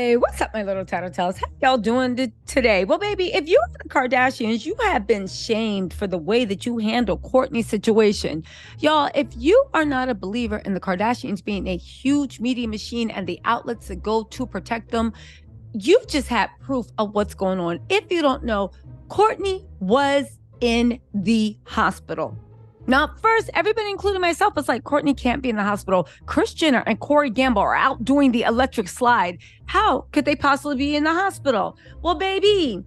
Hey, what's up, my little tattletales? How y'all doing today? Well, baby, if you're the Kardashians, you have been shamed for the way that you handle Kourtney's situation. Y'all, if you are not a believer in the Kardashians being a huge media machine and the outlets that go to protect them, you've just had proof of what's going on. If you don't know, Kourtney was in the hospital. Now, first, everybody, including myself, was like, Kourtney can't be in the hospital. Kris Jenner and Corey Gamble are out doing the electric slide. How could they possibly be in the hospital? Well, baby,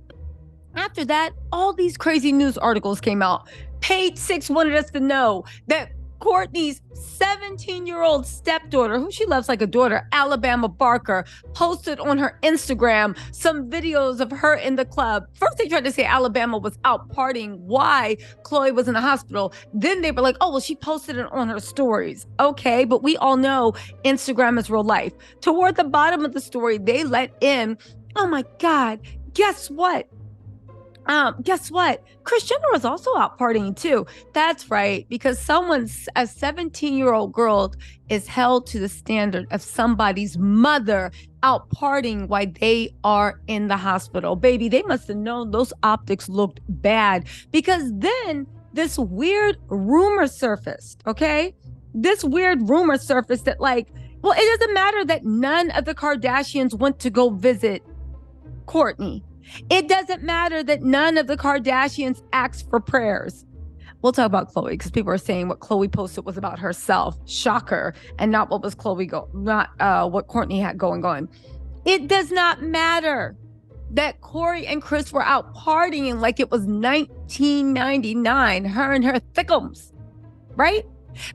after that, all these crazy news articles came out. Page Six wanted us to know that Kourtney's 17-year-old stepdaughter, who she loves like a daughter, Alabama Barker, posted on her Instagram some videos of her in the club. First, they tried to say Alabama was out partying, why Khloe was in the hospital. Then they were like, oh, well, she posted it on her stories. Okay, but we all know Instagram is real life. Toward the bottom of the story, they let in, oh my God, guess what? Kris Jenner was also out partying too. That's right, because a 17-year-old girl is held to the standard of somebody's mother out partying while they are in the hospital. Baby, they must have known those optics looked bad, because then this weird rumor surfaced, okay? This weird rumor surfaced that well, it doesn't matter that none of the Kardashians went to go visit Kourtney. It doesn't matter that none of the Kardashians asked for prayers. We'll talk about Khloe because people are saying what Khloe posted was about herself. Shocker. And not what was what Kourtney had going on. It does not matter that Corey and Kris were out partying like it was 1999, her and her thickums, right?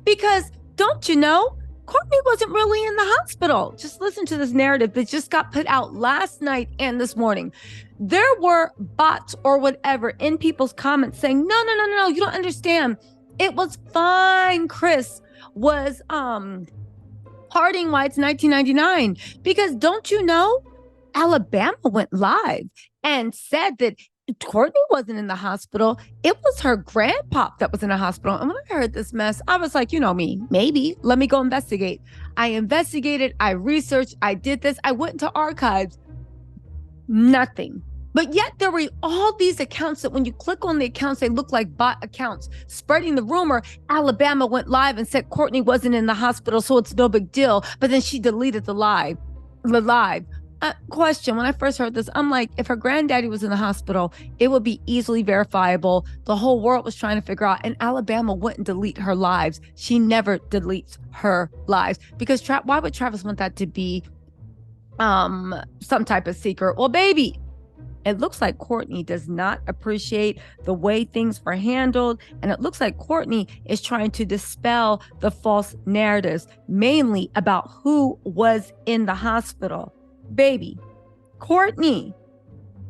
Because don't you know, Kourtney wasn't really in the hospital. Just listen to this narrative that just got put out last night and this morning. There were bots or whatever in people's comments saying, no, you don't understand. It was fine. Kris was partying while it's 1999. Because don't you know, Alabama went live and said that Kourtney wasn't in the hospital. It was her grandpop that was in the hospital. And when I heard this mess, I was like, you know me, maybe let me go investigate. I investigated, I researched, I did this. I went into archives, nothing. But yet there were all these accounts that when you click on the accounts, they look like bot accounts spreading the rumor. Alabama went live and said Kourtney wasn't in the hospital, so it's no big deal. But then she deleted the live. Question, when I first heard this, I'm like, if her granddaddy was in the hospital, it would be easily verifiable. The whole world was trying to figure out, and Alabama wouldn't delete her lives. She never deletes her lives. Because why would Travis want that to be some type of secret? Well, baby, it looks like Kourtney does not appreciate the way things were handled. And it looks like Kourtney is trying to dispel the false narratives, mainly about who was in the hospital. Baby, Kourtney,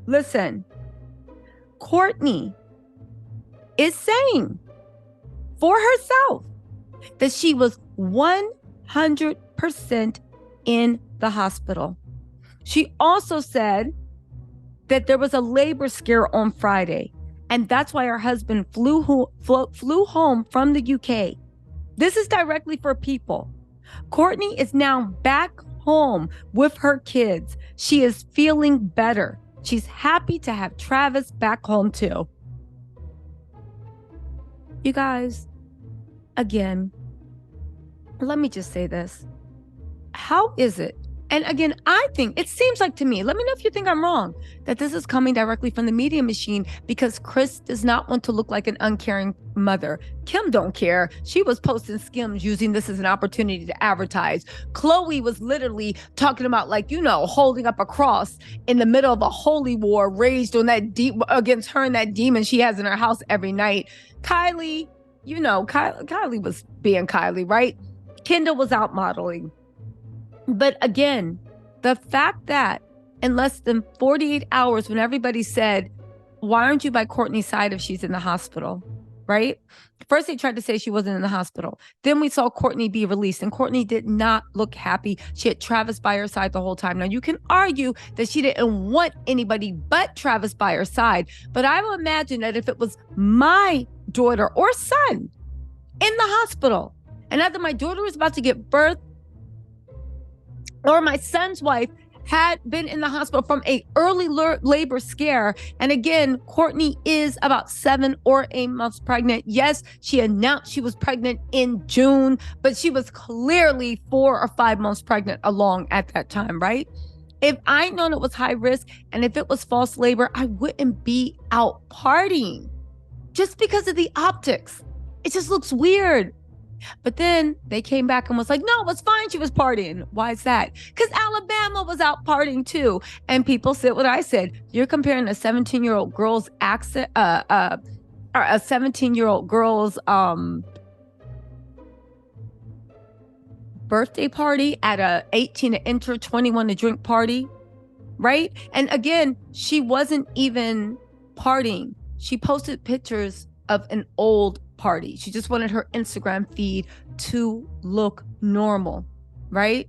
listen, Kourtney is saying for herself that she was 100% in the hospital. She also said that there was a labor scare on Friday, and that's why her husband flew home from the UK. This is directly for people. Kourtney is now back home with her kids. She is feeling better. She's happy to have Travis back home too. You guys, again, let me just say this. How is it? And again, I think it seems like to me, let me know if you think I'm wrong, that this is coming directly from the media machine because Kris does not want to look like an uncaring mother. Kim don't care. She was posting skims using this as an opportunity to advertise. Khloe was literally talking about holding up a cross in the middle of a holy war raged on against her and that demon she has in her house every night. Kylie, Kylie was being Kylie, right? Kendall was out modeling. But again, the fact that in less than 48 hours, when everybody said, why aren't you by Kourtney's side if she's in the hospital, right? First, they tried to say she wasn't in the hospital. Then we saw Kourtney be released, and Kourtney did not look happy. She had Travis by her side the whole time. Now, you can argue that she didn't want anybody but Travis by her side, but I will imagine that if it was my daughter or son in the hospital, and either my daughter was about to give birth or my son's wife had been in the hospital from a early labor scare. And again, Kourtney is about 7 or 8 months pregnant. Yes, she announced she was pregnant in June, but she was clearly 4 or 5 months pregnant along at that time, right? If I'd known it was high risk and if it was false labor, I wouldn't be out partying just because of the optics. It just looks weird. But then they came back and was like, no, it was fine. She was partying. Why is that? Because Alabama was out partying too. And people said what I said. You're comparing a 17-year-old girl's accent, or a 17-year-old girl's birthday party at a 18 to enter, 21 to drink party, right? And again, she wasn't even partying. She posted pictures of an old party. She just wanted her Instagram feed to look normal, right?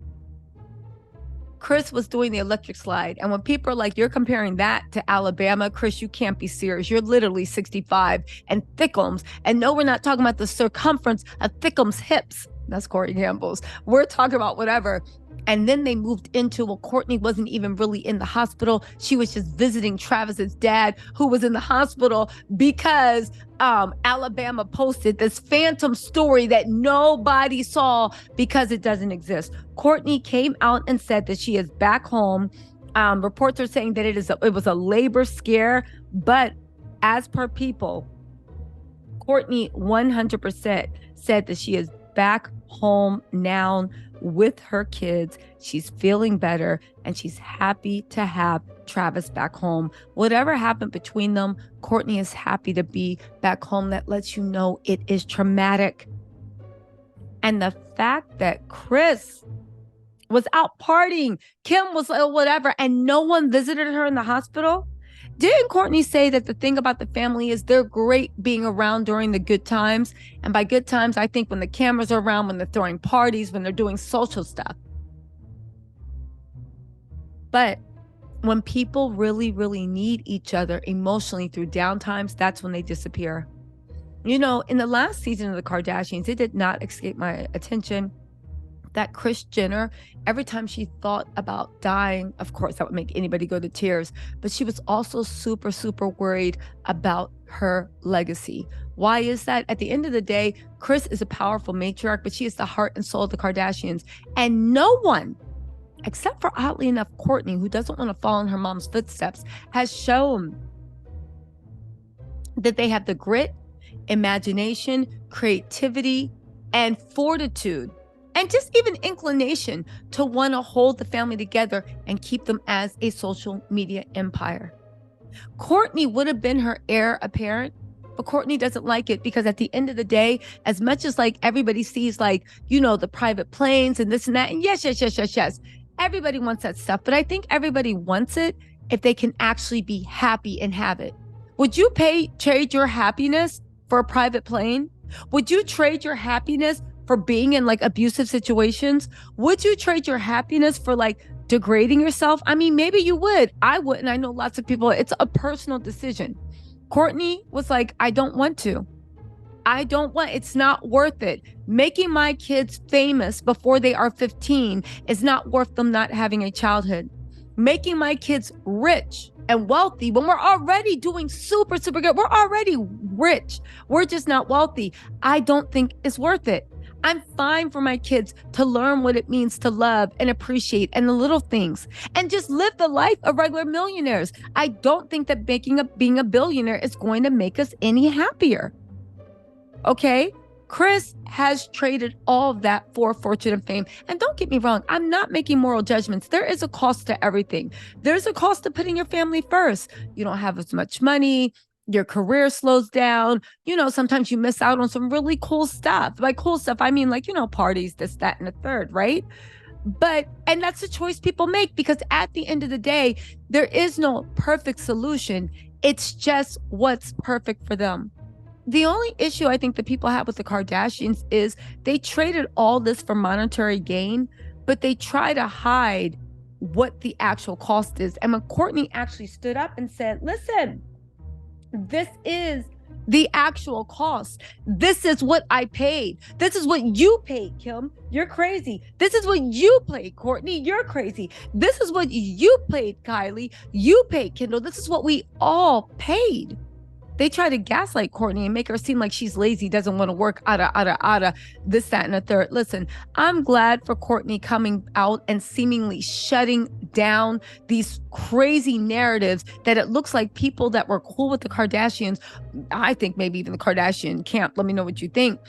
Kris was doing the electric slide. And when people are like, you're comparing that to Alabama, Kris, you can't be serious. You're literally 65 and thickums. And no, we're not talking about the circumference of thickums' hips. That's Corey Campbell's. We're talking about whatever. And then they moved into, well, Kourtney wasn't even really in the hospital. She was just visiting Travis's dad, who was in the hospital because Alabama posted this phantom story that nobody saw because it doesn't exist. Kourtney came out and said that she is back home. Reports are saying that it was a labor scare, but as per People, Kourtney 100% said that she is back home now with her kids. She's feeling better and she's happy to have Travis back home. Whatever happened between them, Kourtney is happy to be back home. That lets you know it is traumatic. And the fact that Kris was out partying, Kim was whatever, and no one visited her in the hospital. Didn't Kourtney say that the thing about the family is they're great being around during the good times? And by good times, I think when the cameras are around, when they're throwing parties, when they're doing social stuff. But when people really, really need each other emotionally through downtimes, that's when they disappear. You know, in the last season of the Kardashians, it did not escape my attention that Kris Jenner, every time she thought about dying, of course, that would make anybody go to tears, but she was also super, super worried about her legacy. Why is that? At the end of the day, Kris is a powerful matriarch, but she is the heart and soul of the Kardashians. And no one, except for oddly enough, Kourtney, who doesn't want to follow in her mom's footsteps, has shown that they have the grit, imagination, creativity, and fortitude, and just even inclination to want to hold the family together and keep them as a social media empire. Kourtney would have been her heir apparent, but Kourtney doesn't like it because at the end of the day, as much as like everybody sees like, you know, the private planes and this and that, and yes, everybody wants that stuff. But I think everybody wants it if they can actually be happy and have it. Would you trade your happiness for a private plane? Would you trade your happiness for being in like abusive situations? Would you trade your happiness for like degrading yourself? I mean, maybe you would. I wouldn't. I know lots of people. It's a personal decision. Kourtney was like, I don't want to. It's not worth it. Making my kids famous before they are 15 is not worth them not having a childhood. Making my kids rich and wealthy when we're already doing super, super good. We're already rich. We're just not wealthy. I don't think it's worth it. I'm fine for my kids to learn what it means to love and appreciate and the little things and just live the life of regular millionaires. I don't think that being a billionaire is going to make us any happier. Okay? Kris has traded all of that for fortune and fame. And don't get me wrong, I'm not making moral judgments. There is a cost to everything. There's a cost to putting your family first. You don't have as much money. Your career slows down. You know, sometimes you miss out on some really cool stuff. By cool stuff, I mean like, you know, parties, this, that, and the third, right? And that's a choice people make because at the end of the day, there is no perfect solution. It's just what's perfect for them. The only issue I think that people have with the Kardashians is they traded all this for monetary gain, but they try to hide what the actual cost is. And when Kourtney actually stood up and said, listen, this is the actual cost. This is what I paid. This is what you paid, Kim. You're crazy. This is what you paid, Kourtney. You're crazy. This is what you paid, Kylie. You paid, Kendall. This is what we all paid. They try to gaslight Kourtney and make her seem like she's lazy, doesn't want to work, this, that, and the third. Listen, I'm glad for Kourtney coming out and seemingly shutting down these crazy narratives that it looks like people that were cool with the Kardashians, I think maybe even the Kardashian camp, let me know what you think,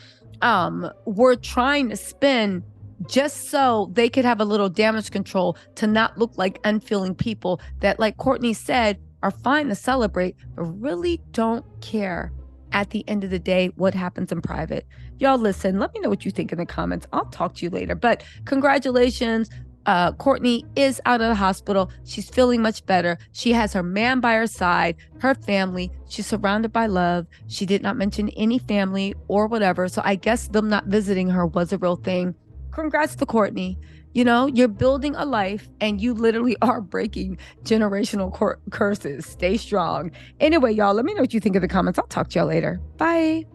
were trying to spin just so they could have a little damage control to not look like unfeeling people that, like Kourtney said, are fine to celebrate, but really don't care at the end of the day what happens in private. Y'all listen, let me know what you think in the comments. I'll talk to you later. But congratulations. Kourtney is out of the hospital. She's feeling much better. She has her man by her side, her family. She's surrounded by love. She did not mention any family or whatever. So I guess them not visiting her was a real thing. Congrats to Kourtney. You know, you're building a life and you literally are breaking generational curses. Stay strong. Anyway, y'all, let me know what you think in the comments. I'll talk to y'all later. Bye.